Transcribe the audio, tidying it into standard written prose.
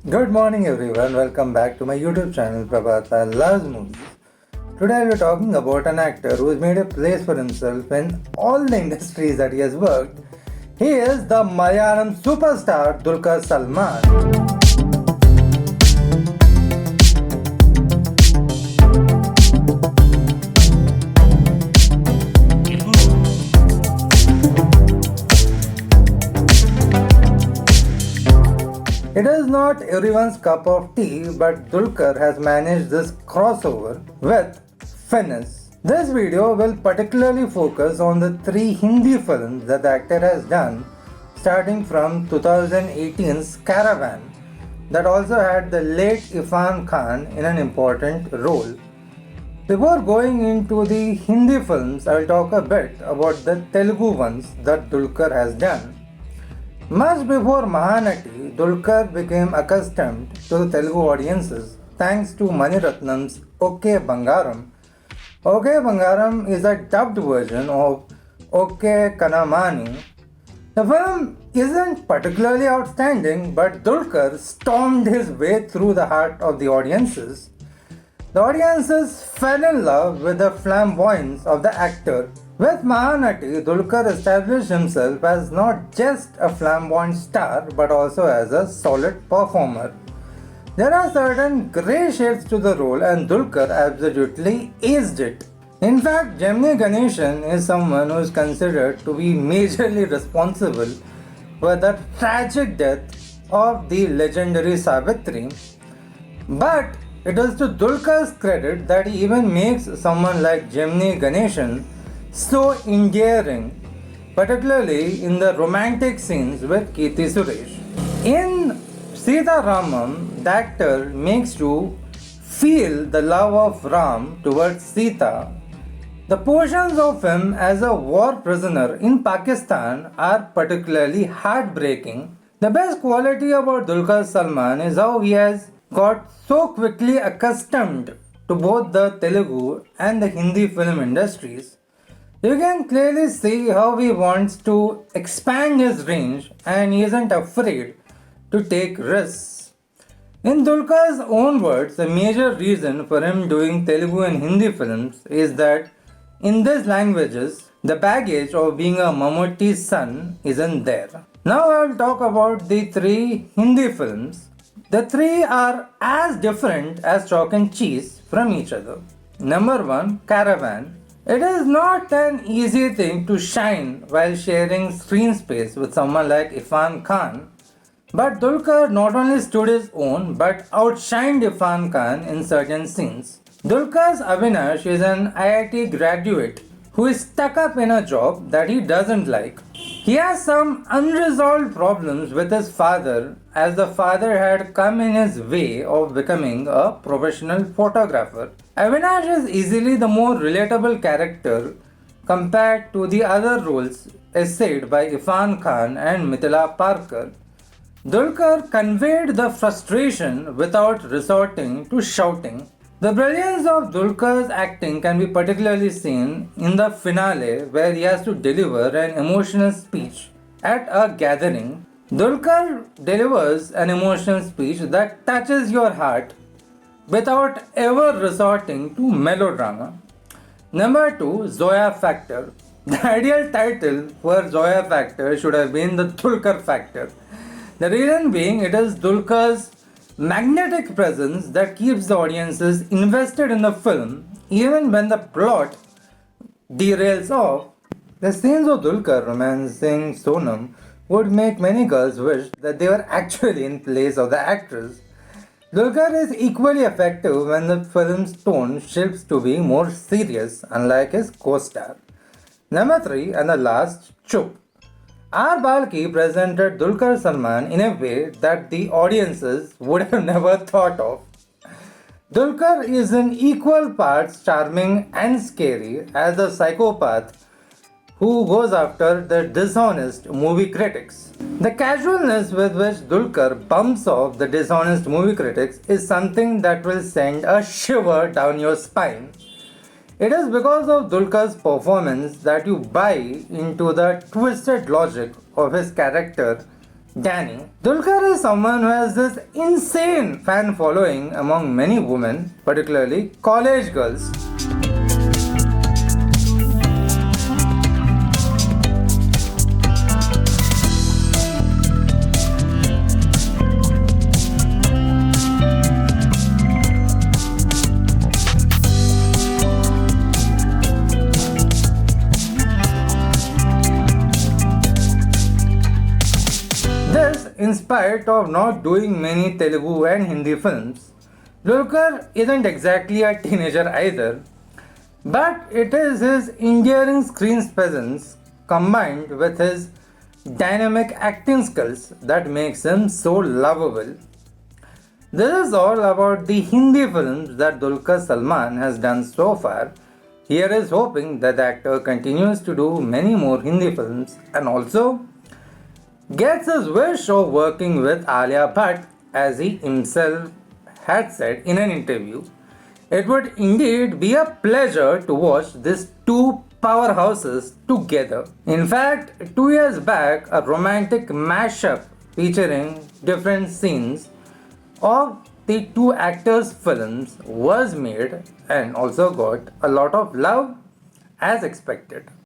Good morning everyone, welcome back to my YouTube channel Prabhathalovesmovies. Today I'll be talking about an actor who has made a place for himself in all the industries that he has worked. He is the Malayalam superstar Dulquer Salman. It is not everyone's cup of tea, but Dulquer has managed this crossover with finesse. This video will particularly focus on the three Hindi films that the actor has done, starting from 2018's Caravan, that also had the late Irfan Khan in an important role. Before going into the Hindi films, I will talk a bit about the Telugu ones that Dulquer has done. Much before Mahanati, Dulquer became accustomed to the Telugu audiences thanks to Ratnam's OK Bangaram. OK Bangaram is a dubbed version of OK Kanamani. The film isn't particularly outstanding, but Dulquer stormed his way through the heart of the audiences. The audiences fell in love with the flamboyance of the actor. With Mahanati, Dulquer established himself as not just a flamboyant star but also as a solid performer. There are certain grey shades to the role and Dulquer absolutely aced it. In fact, Gemini Ganeshan is someone who is considered to be majorly responsible for the tragic death of the legendary Savitri. But it is to Dulquer's credit that he even makes someone like Gemini Ganeshan so endearing, particularly in the romantic scenes with Kirti Suresh. In Sita Ramam, the actor makes you feel the love of Ram towards Sita. The portions of him as a war prisoner in Pakistan are particularly heartbreaking. The best quality about Dulquer Salman is how he has got so quickly accustomed to both the Telugu and the Hindi film industries. You can clearly see how he wants to expand his range and he isn't afraid to take risks. In Dulquer's own words, the major reason for him doing Telugu and Hindi films is that in these languages, the baggage of being a Mamooty's son isn't there. Now I will talk about the three Hindi films. The three are as different as chalk and cheese from each other. Number 1, Caravan. It is not an easy thing to shine while sharing screen space with someone like Irfan Khan, but Dulquer not only stood his own but outshined Irfan Khan in certain scenes. Dulquer's Avinash is an IIT graduate who is stuck up in a job that he doesn't like. He has some unresolved problems with his father, as the father had come in his way of becoming a professional photographer. Avinash is easily the more relatable character compared to the other roles essayed by Irfan Khan and Mithila Parker. Dulquer conveyed the frustration without resorting to shouting. The brilliance of Dulquer's acting can be particularly seen in the finale where he has to deliver an emotional speech at a gathering. Dulquer delivers an emotional speech that touches your heart without ever resorting to melodrama. Number 2, Zoya Factor. The ideal title for Zoya Factor should have been the Dulquer Factor. The reason being it is Dulquer's magnetic presence that keeps the audiences invested in the film even when the plot derails off. The scenes of Dulquer romancing Sonam would make many girls wish that they were actually in place of the actress. Dulquer is equally effective when the film's tone shifts to be more serious, unlike his co-star. Number 3 and the last, Chup. Our Balki presented Dulquer Salman in a way that the audiences would have never thought of. Dulquer is in equal parts charming and scary as a psychopath who goes after the dishonest movie critics. The casualness with which Dulquer bumps off the dishonest movie critics is something that will send a shiver down your spine. It is because of Dulquer's performance that you buy into the twisted logic of his character Danny. Dulquer is someone who has this insane fan following among many women, particularly college girls. This, in spite of not doing many Telugu and Hindi films, Dulquer isn't exactly a teenager either, but it is his endearing screen presence combined with his dynamic acting skills that makes him so lovable. This is all about the Hindi films that Dulquer Salman has done so far. Here is hoping that the actor continues to do many more Hindi films and also gets his wish of working with Alia Bhatt, as he himself had said in an interview. It would indeed be a pleasure to watch these two powerhouses together. In fact, 2 years back, a romantic mashup featuring different scenes of the two actors' films was made and also got a lot of love as expected.